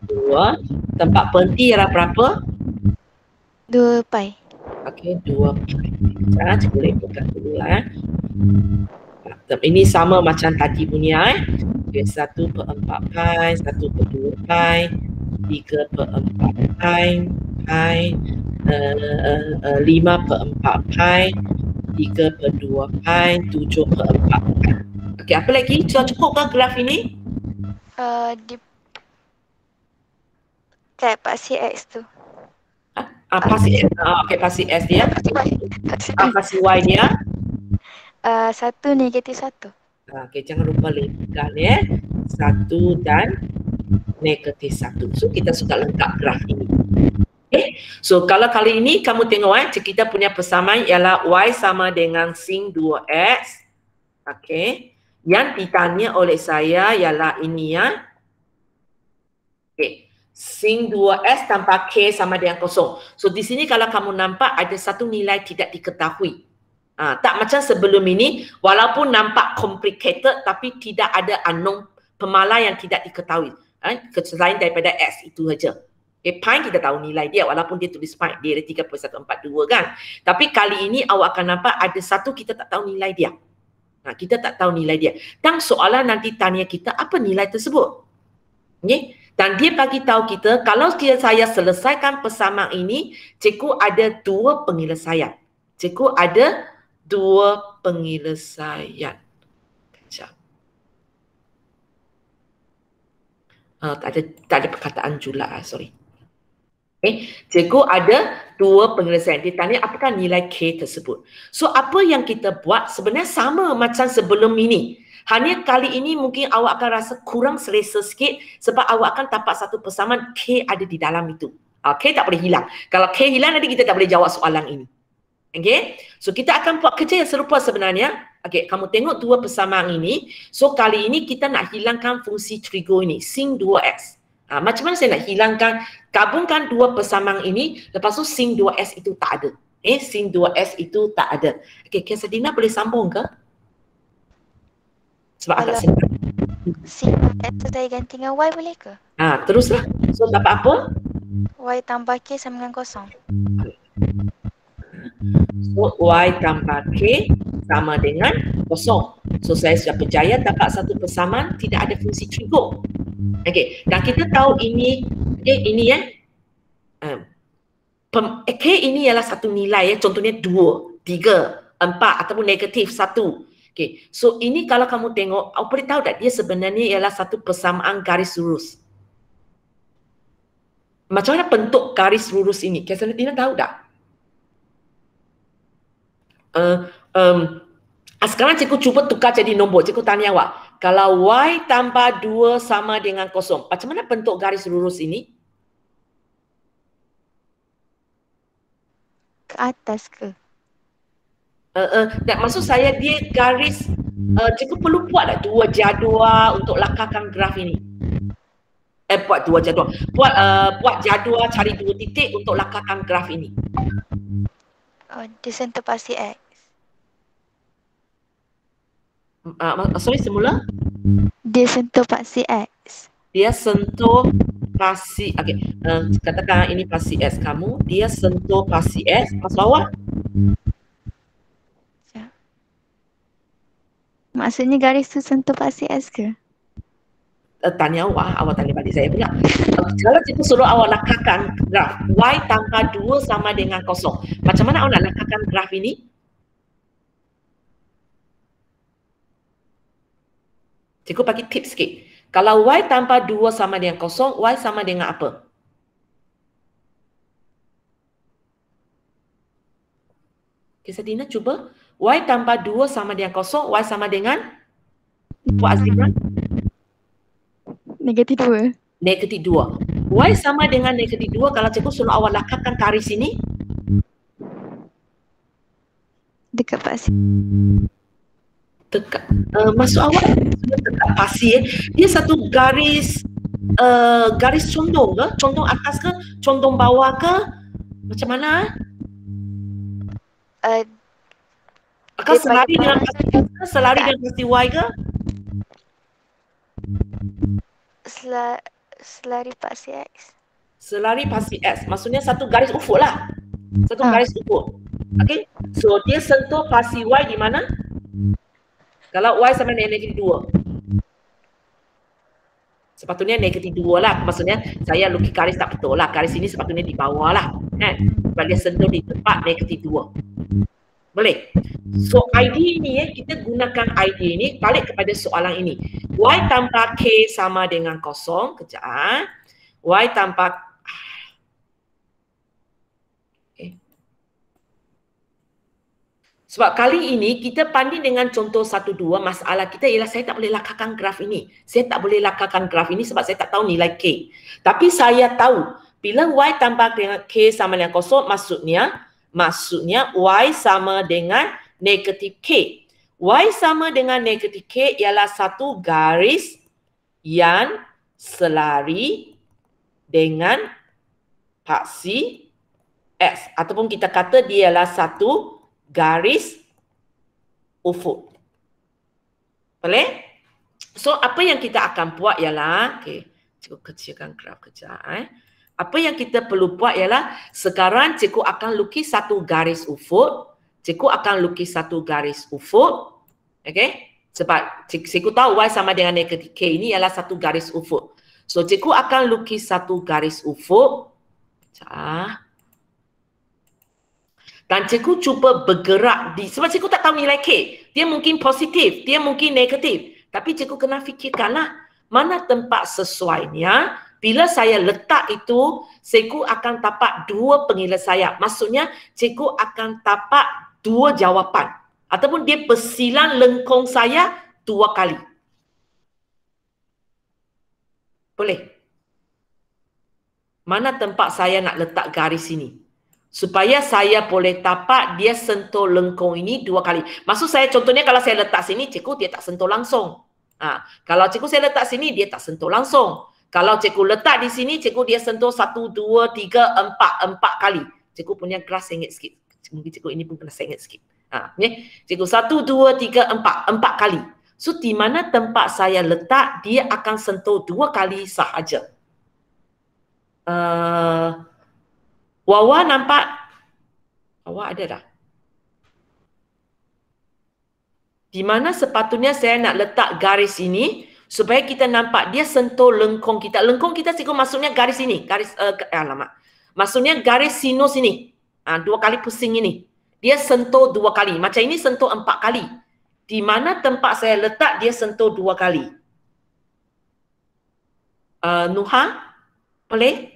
2. Tempat berhenti ialah berapa? 2 pi. 2 pi. Cikgu labelkan dulu lah Ini sama macam tadi punya 1/4 pi, 1/2 pi, 3/4 pi, 5/4 pi, 3/2 pi, 7/4 pi. Apa lagi? Sudah cukup ke graf ini? Kat paksi X tu. Paksi S. Paksi S dia. Paksi Y dia. 1 negatif 1. Jangan lupa labelkan 1 dan negatif 1. So kita sudah lengkap graf ini. So kalau kali ini kamu tengok kita punya persamaan ialah Y sama dengan sin 2X. Yang ditanya oleh saya ialah ini sin 2S tanpa K sama dengan 0. So di sini kalau kamu nampak ada satu nilai tidak diketahui. Tak macam sebelum ini, walaupun nampak complicated tapi tidak ada unknown pemalar yang tidak diketahui. Selain daripada S itu saja. Pi kita tahu nilai dia walaupun dia tulis pi dia ada 3.142 kan. Tapi kali ini awak akan nampak ada satu kita tak tahu nilai dia. Kita tak tahu nilai dia. Dan soalan nanti tanya kita apa nilai tersebut. Okay? Dan dia bagi tahu kita kalau saya selesaikan persamaan ini, cikgu ada 2 penyelesaian. Cikgu ada 2 penyelesaian. Kejap. Tak ada perkataan jula, sorry. Okay. Cikgu ada 2 penyelesaian. Dia tanya apakah nilai K tersebut. So apa yang kita buat sebenarnya sama macam sebelum ini. Hanya kali ini mungkin awak akan rasa kurang selesa sikit sebab awak akan dapat satu persamaan K ada di dalam itu. K tak boleh hilang. Kalau K hilang nanti kita tak boleh jawab soalan ini. Okay. So kita akan buat kerja yang serupa sebenarnya. Okay, kamu tengok 2 persamaan ini. So kali ini kita nak hilangkan fungsi trigo ini. Sin 2x. Macam mana saya nak hilangkan, gabungkan 2 persamaan ini, lepas tu sin 2s itu tak ada. Sin 2s itu tak ada. Okay, Kesadina boleh sambung ke? Sebab agak senang. Sin S saya ganti dengan Y boleh ke? Teruslah. So dapat apa? Y tambah K sama dengan kosong. So Y tambah K sama dengan kosong. So saya sudah berjaya dapat satu persamaan tidak ada fungsi trigo. Okey, dan kita tahu ini ini K ini ialah satu nilai contohnya 2, 3, 4 ataupun negatif 1. Okey, so ini kalau kamu tengok, awak boleh tahu tak dia sebenarnya ialah satu persamaan garis lurus. Macam mana bentuk garis lurus ini? Kesadina tahu tak? Sekarang cikgu cuba tukar jadi nombor. Cikgu tanya awak. Kalau Y tambah 2 sama dengan kosong, macam mana bentuk garis lurus ini? Ke atas ke? Maksud saya dia garis, cikgu perlu buat 2 jadual untuk lakarkan graf ini. Buat 2 jadual. Buat jadual cari 2 titik untuk lakarkan graf ini. Dia sentuh pasti X. Sorry, semula? Dia sentuh pasti X. Dia sentuh pasti, okey, katakan ini pasti S kamu, dia sentuh pasti S, maksud awak? Maksudnya garis tu sentuh pasti S ke? Tanya awak tanya balik saya pula. Kalau cikgu suruh awak lakarkan graf Y tambah 2 sama dengan kosong, macam mana awak nak lakarkan graf ini? Cikgu bagi tips sikit. Kalau Y tambah 2 sama dengan kosong, Y sama dengan apa? Kesadina cuba. Y tambah 2 sama dengan kosong, Y sama dengan? Puan Azimran? Negatif 2. Negatif 2. Y sama dengan negatif 2 kalau cikgu suruh awak lakarkan garis ini? Dekat pasti. Dekat, maksud awak dekat pasti dia satu garis garis condong ke? Condong atas ke? Condong bawah ke? Macam mana? Kau selari dengan pasti S ke? Selari dengan pasti Y ke? Selari pasti X. Selari pasti S. Maksudnya satu garis ufuk lah. Satu garis ufuk. Okay? So dia sentuh pasti Y di mana? Kalau Y sama dengan negatif 2. Sepatutnya negatif 2 lah. Maksudnya saya lukis garis tak betul lah. Garis ini sepatutnya di bawah lah. Sebab dia sentuh di tempat negatif 2. Boleh? So ID ni kita gunakan ID ni balik kepada soalan ini. Y tambah K sama dengan kosong. Kejap. Y tambah sebab kali ini kita banding dengan contoh 1-2, masalah kita ialah saya tak boleh lakarkan graf ini. Saya tak boleh lakarkan graf ini sebab saya tak tahu nilai K. Tapi saya tahu bila Y tambah dengan K sama dengan kosong, maksudnya Y sama dengan negatif K. Y sama dengan negatif K ialah satu garis yang selari dengan paksi S. Ataupun kita kata dia ialah satu garis ufuk. Boleh? So apa yang kita akan buat ialah, okay, cikgu kecilkan graf kejap. Apa yang kita perlu buat ialah sekarang cikgu akan lukis satu garis ufuk. Cikgu akan lukis satu garis ufuk. Okay. Sebab cikgu tahu Y sama dengan negatif K ini ialah satu garis ufuk. So cikgu akan lukis satu garis ufuk. Dan cikgu cuba bergerak sebab cikgu tak tahu nilai K. Dia mungkin positif, dia mungkin negatif. Tapi cikgu kena fikirkanlah mana tempat sesuainya. Bila saya letak itu, cikgu akan tapak dua penyelesaian. Maksudnya cikgu akan tapak dua jawapan. Ataupun dia persilang lengkung saya dua kali. Boleh? Mana tempat saya nak letak garis ini? Supaya saya boleh tapak dia sentuh lengkung ini dua kali. Maksud saya contohnya kalau saya letak sini, cikgu dia tak sentuh langsung. Kalau cikgu saya letak sini, dia tak sentuh langsung. Kalau cikgu letak di sini, cikgu dia sentuh 1, 2, 3, 4 kali. Cikgu punya graf sengit sikit. Mungkin cikgu ini pun kena sengit sikit. Cikgu 1, 2, 3, 4 kali. So di mana tempat saya letak, dia akan sentuh dua kali sahaja. Wawa nampak? Wawa ada dah? Di mana sepatutnya saya nak letak garis ini supaya kita nampak dia sentuh lengkung kita. Lengkung kita cikgu maksudnya garis ini. Garis, maksudnya garis sinus ini. Dua kali pusing ini. Dia sentuh dua kali. Macam ini sentuh 4 kali. Di mana tempat saya letak dia sentuh dua kali? Nuha? Boleh?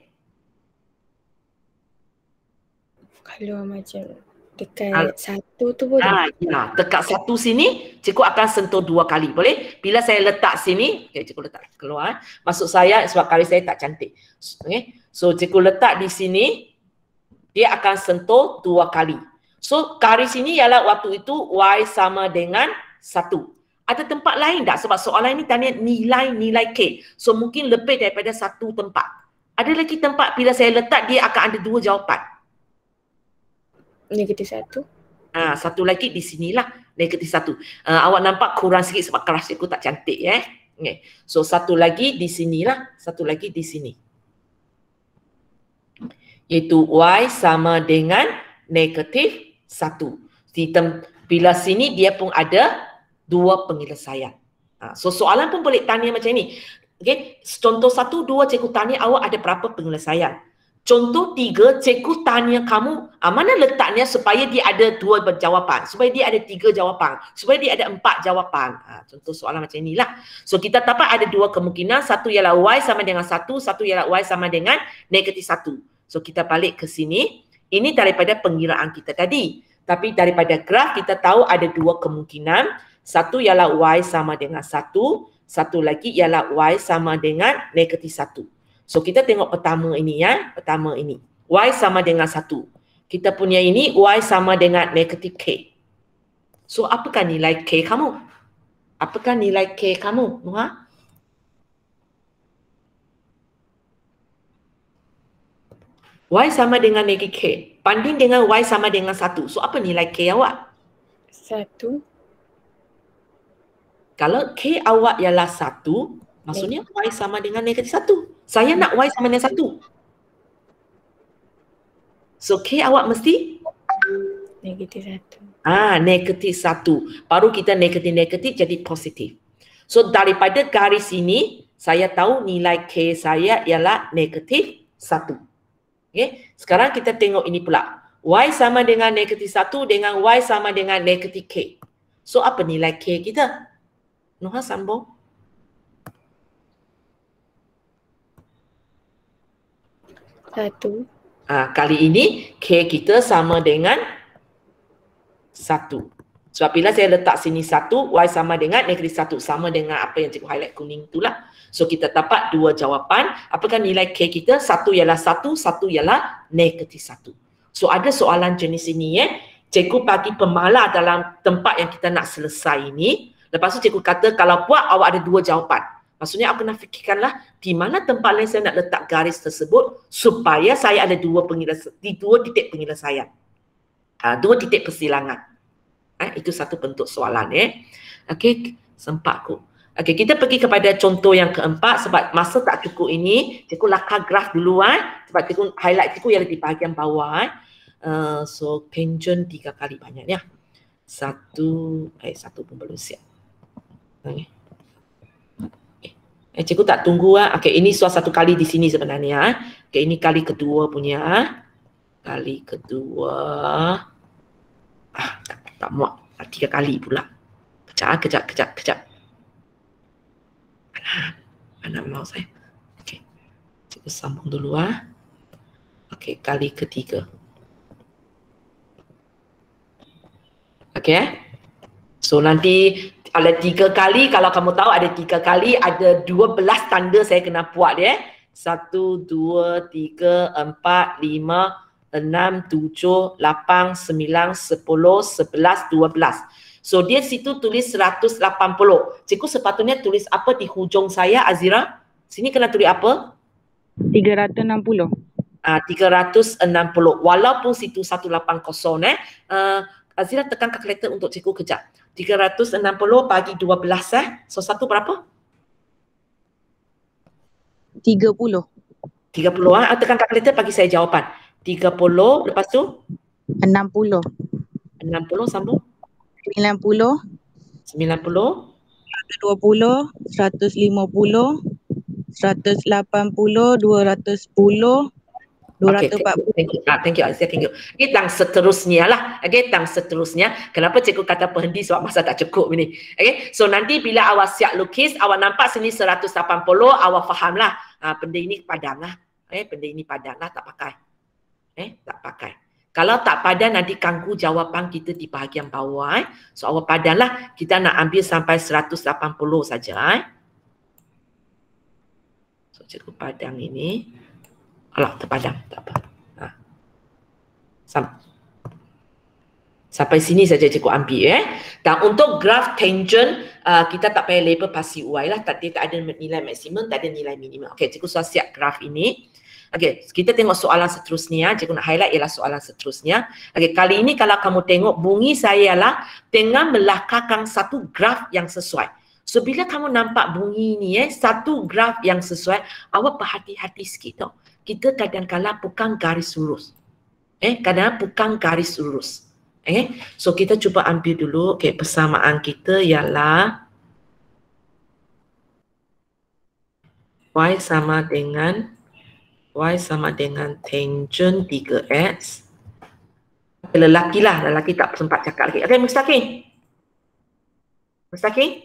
Kalau macam dekat satu tu boleh? Ya, dekat satu sini, cikgu akan sentuh dua kali. Boleh? Bila saya letak sini, okay, cikgu letak keluar. Maksud saya, sebab garis saya tak cantik. Okay. So, cikgu letak di sini, dia akan sentuh dua kali. So, garis ini ialah waktu itu Y sama dengan 1. Ada tempat lain tak? Sebab soalan ini tanya nilai-nilai K. So, mungkin lebih daripada satu tempat. Ada lagi tempat bila saya letak, dia akan ada dua jawapan. Negatif 1. Satu lagi di sinilah, negatif 1. Awak nampak kurang sikit sebab kelas cikgu tak cantik. Okay. So, satu lagi di sinilah, satu lagi di sini. Iaitu Y sama dengan negatif 1. Bila sini dia pun ada dua penyelesaian. So soalan pun boleh tanya macam ni. Okay. Contoh 1, 2 cikgu tanya awak ada berapa penyelesaian. Contoh 3 cikgu tanya kamu mana letaknya supaya dia ada dua jawapan. Supaya dia ada 3 jawapan. Supaya dia ada 4 jawapan. Contoh soalan macam inilah. So kita dapat ada dua kemungkinan. Satu ialah Y sama dengan 1. Satu ialah Y sama dengan negatif 1. So kita balik ke sini. Ini daripada pengiraan kita tadi. Tapi daripada graf kita tahu ada dua kemungkinan. Satu ialah Y sama dengan 1. Satu lagi ialah Y sama dengan negatif 1. So kita tengok pertama ini ya. Pertama ini. Y sama dengan 1. Kita punya ini Y sama dengan negatif K. So apakah nilai K kamu? Apakah nilai K kamu? Nuha? Y sama dengan negatif K. Banding dengan Y sama dengan 1. So apa nilai K awak? 1. Kalau K awak ialah 1, maksudnya Y sama dengan negatif 1. Saya nak Y sama dengan 1. So K awak mesti? Negatif 1. Negatif 1. Baru kita negatif-negatif jadi positif. So daripada garis ini, saya tahu nilai K saya ialah negatif 1. Okay. Sekarang kita tengok ini pula. Y sama dengan negatif 1 dengan Y sama dengan negatif K. So apa nilai K kita? Nuha sambung. Satu. Kali ini K kita sama dengan 1. Sebab bila saya letak sini 1, Y sama dengan negatif 1. Sama dengan apa yang cikgu highlight kuning itulah. So kita dapat dua jawapan. Apakah nilai K kita? Satu ialah 1, satu ialah negatif 1. So ada soalan jenis ini Cikgu bagi pemalar dalam tempat yang kita nak selesai ini. Lepas tu cikgu kata kalau buat awak ada dua jawapan. Maksudnya awak kena fikirkanlah di mana tempat lain saya nak letak garis tersebut supaya saya ada dua titik penyelesaian. Dua titik persilangan. Itu satu bentuk soalan Okey, sempat aku. Okey, kita pergi kepada contoh yang keempat sebab masa tak cukup ini, cikgu lakar graf dulu sebab cikgu highlight cikgu yang di bahagian bawah so tangent 3 kali banyak ya. Satu pun belum siap. Okay. Cikgu tak tunggu Okey, ini soal 1 kali di sini sebenarnya Okey, ini kali kedua punya kali kedua. Tak muak. 3 kali pula. Kejap. Mana mouse saya? Okey. Cikgu sambung dulu Okey, kali ketiga. Okey. So nanti ada 3 kali, kalau kamu tahu ada 3 kali, ada 12 tanda saya kena buat 1, 2, 3, 4, 5, 6, 7, 8, 9, 10, 11, 12. So dia situ tulis 180. Cikgu sepatutnya tulis apa di hujung saya, Azira? Sini kena tulis apa? 360. 360. Walaupun situ 180 Azira tekan kalkulator untuk cikgu kejap. 360 bagi 12 So satu berapa? 30. 30 tekan kalkulator bagi saya jawapan. 30 lepas tu 60. 60 sambung 90. 90 120. 150. 180. 210. 240. Thank you Azia, thank you. Kita seterusnya lah. Okay, seterusnya. Kenapa cikgu kata berhenti sebab masa tak cukup ini. Okay, so nanti bila awak siap lukis, awak nampak sini 180, awak faham lah. Benda ini padang lah. Benda ini padang lah, tak pakai. Tak pakai. Kalau tak padan nanti ganggu jawapan kita di bahagian bawah. So awak padan lah. Kita nak ambil sampai 180 saja. So cikgu padang ini. Alah, terpadam. Tak apa. Sampai sini saja cikgu ambil. Dan untuk graf tangent, kita tak payah label pasti Y lah. Tak ada nilai maksimum, tak ada nilai minimum. Okey, cikgu sudah siap graf ini. Okey, kita tengok soalan seterusnya. Cikgu nak highlight ialah soalan seterusnya. Okey, kali ini kalau kamu tengok bunyi saya ialah tengah melakarkan satu graf yang sesuai. So bila kamu nampak bunyi ni satu graf yang sesuai, awak berhati-hati sikit tau. Kita kadang-kadang bukan garis lurus. Kadang-kadang bukan garis lurus. So kita cuba ambil dulu. Okey, persamaan kita ialah Y sama dengan tangent 3x. Lelaki tak sempat cakap lagi. Okey, Mustaqim.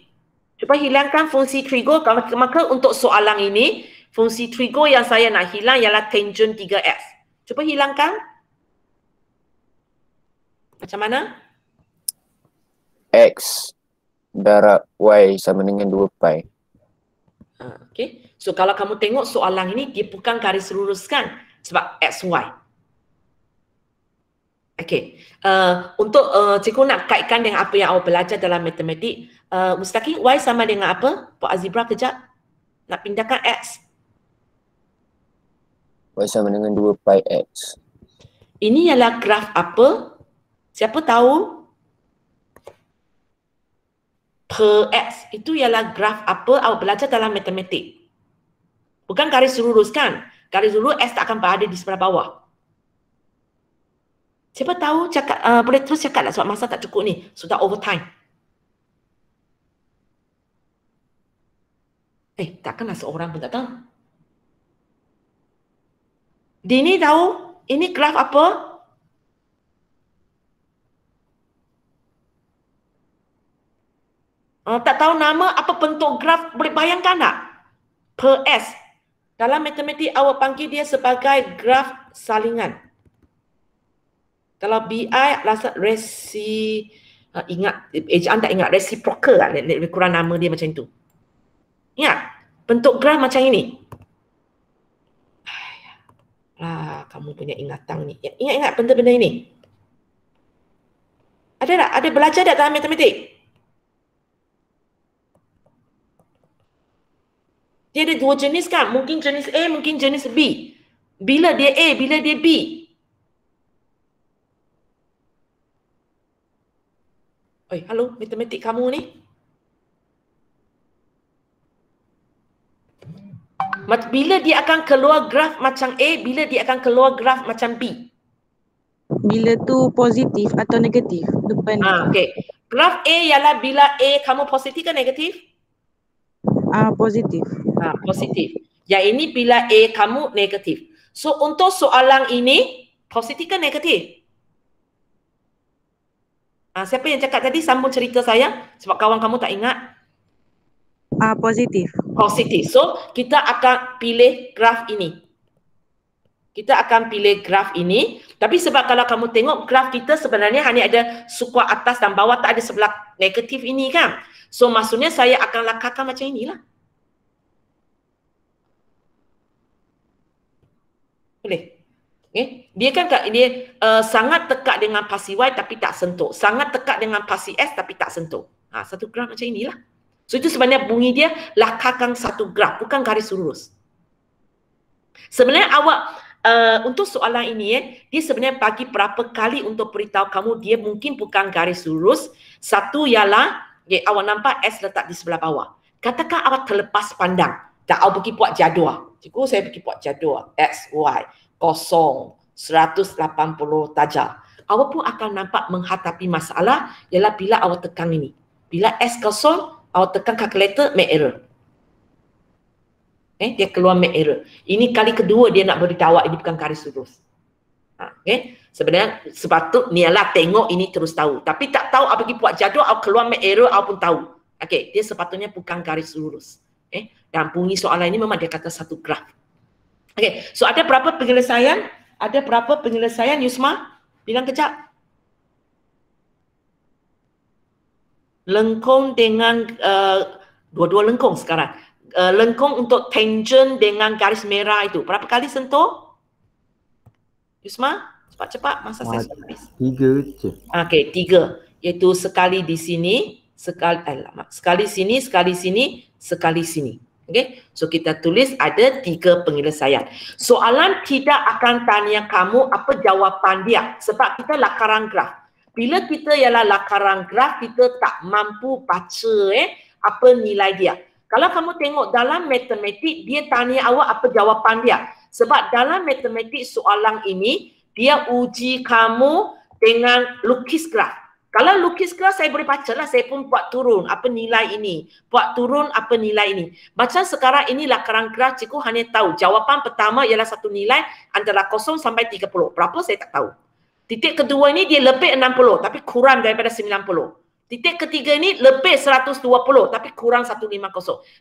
Cuba hilangkan fungsi trigo. Maka untuk soalan ini, fungsi trigo yang saya nak hilang ialah tangent 3x. Cuba hilangkan. Macam mana? X darab Y sama dengan 2 pi. Okey. So kalau kamu tengok soalan ini, dia bukan garis lurus kan? Sebab X, Y. Okey. Untuk cikgu nak kaitkan dengan apa yang awak belajar dalam matematik. Mustaqim, Y sama dengan apa? Pak Azibra kejap. Nak pindahkan X. Y sama dengan 2 pi X. Ini ialah graf apa? Siapa tahu? Per X. Itu ialah graf apa awak belajar dalam matematik. Bukan garis lurus kan? Garis lurus X tak akan berada di sebelah bawah. Siapa tahu cakap, boleh terus cakap tak sebab masa tak cukup ni. Sudah overtime. Takkanlah seorang pun tak tahu. Dini tahu? Ini graf apa? Tak tahu nama, apa bentuk graf, boleh bayangkan tak? Per S. Dalam matematik awak panggil dia sebagai graf salingan. Kalau BI rasa ingat, ejaan tak ingat, reciprocal lah, lebih kurang nama dia macam itu. Ingat, bentuk graf macam ini. Kamu punya ingatan ni. Ingat benda-benda ini. Ada tak? Ada belajar tak dalam matematik? Dia ada dua jenis kan? Mungkin jenis A, mungkin jenis B. Bila dia A, bila dia B. Halo, matematik kamu ni? Bila dia akan keluar graf macam A, bila dia akan keluar graf macam B? Bila tu positif atau negatif depan. Okey. Graf A ialah bila A kamu positif ke negatif? Positif. Positif. Yang ini bila A kamu negatif. So untuk soalan ini positif ke negatif? Siapa yang cakap tadi? Sambung cerita saya sebab kawan kamu tak ingat. Positif. Positif. So kita akan pilih graf ini. Kita akan pilih graf ini. Tapi sebab kalau kamu tengok graf kita sebenarnya hanya ada sukua atas dan bawah, tak ada sebelah negatif ini kan. So maksudnya saya akan lakarkan macam inilah. Boleh? Okay. Dia kan dia sangat tekak dengan pasi Y tapi tak sentuh. Sangat tekak dengan pasi S tapi tak sentuh. Satu graf macam inilah. So itu sebenarnya bunyi dia lakarkan satu graf, bukan garis lurus. Sebenarnya awak untuk soalan ini dia sebenarnya bagi berapa kali untuk beritahu kamu dia mungkin bukan garis lurus. Satu ialah awak nampak S letak di sebelah bawah. Katakan awak terlepas pandang dan awak pergi buat jadual. Cikgu saya pergi buat jadual X, Y, 0, 180 darjah. Awak pun akan nampak menghadapi masalah ialah bila awak tekan ini. Bila S kosong, awak tekan kalkulator, make error. Dia keluar make error. Ini kali kedua dia nak beritahu awak ini bukan garis lurus. Sebenarnya sepatutnya lah tengok ini terus tahu. Tapi tak tahu awak pergi buat jadual, awak keluar make error, awak pun tahu. Dia sepatutnya bukan garis lurus. Dan bunyi soalan ini memang dia kata satu graf. So ada berapa penyelesaian? Ada berapa penyelesaian Yusma? Bilang kejap. Lengkung dengan dua-dua lengkung sekarang. Lengkung untuk tangent dengan garis merah itu. Berapa kali sentuh? Yusma, cepat-cepat masa saya sudah habis. 3 je. 3. Iaitu sekali di sini, sekali sini, sekali sini, sekali sini. So kita tulis ada 3 penyelesaian. Soalan tidak akan tanya kamu apa jawapan dia sebab kita lakaran graf. Bila kita ialah lakaran graf, kita tak mampu baca apa nilai dia. Kalau kamu tengok dalam matematik, dia tanya awak apa jawapan dia. Sebab dalam matematik soalan ini, dia uji kamu dengan lukis graf. Kalau lukis graf, saya boleh baca lah. Saya pun buat turun apa nilai ini. Buat turun apa nilai ini. Macam sekarang ini lakaran graf, cikgu hanya tahu jawapan pertama ialah satu nilai antara 0 sampai 30. Berapa saya tak tahu. Titik kedua ini dia lebih 60 tapi kurang daripada 90. Titik ketiga ini lebih 120 tapi kurang 150.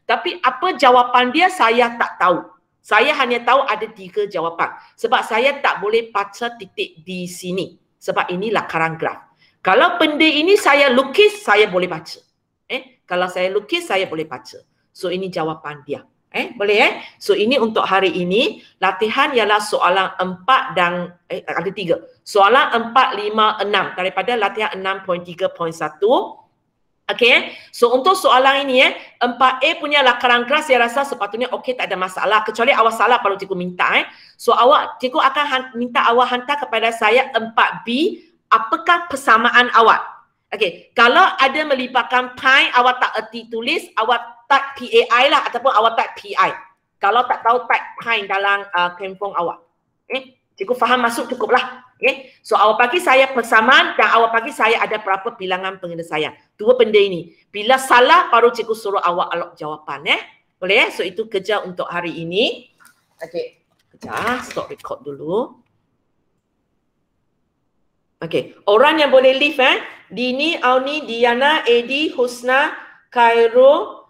Tapi apa jawapan dia saya tak tahu. Saya hanya tahu ada 3 jawapan. Sebab saya tak boleh baca titik di sini. Sebab ini lakaran graf. Kalau benda ini saya lukis, saya boleh baca. Kalau saya lukis, saya boleh baca. So ini jawapan dia. Boleh So ini untuk hari ini latihan ialah soalan 4 dan ada 3. Soalan 4, 5, 6 daripada latihan 6.3.1. So untuk soalan ini 4A punya lakaran graf saya rasa sepatutnya tak ada masalah kecuali awak salah baru cikgu minta So cikgu akan minta awak hantar kepada saya 4B apakah persamaan awak. Kalau ada melibatkan pi awak tak erti tulis, awak type PAI lah ataupun awak type PI. Kalau tak tahu type pi dalam handphone awak. Cikgu faham masuk cukuplah. So awak bagi saya persamaan dan awak bagi saya ada berapa bilangan penyelesaian. 2 benda ini. Bila salah baru cikgu suruh awak alok jawapan. Boleh So itu kerja untuk hari ini. Kejap, stop record dulu. Orang yang boleh leave Dini, Auni, Diana, Edi, Husna, Khairul,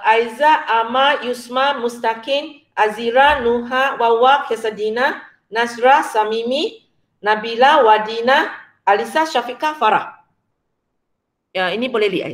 Aiza, Ama, Yusma, Mustaqim, Azira, Nuha, Wawa, Kesadina, Nasra, Samimi, Nabila, Wadina, Alisa, Syafiqah, Farah. Ini boleh lihat.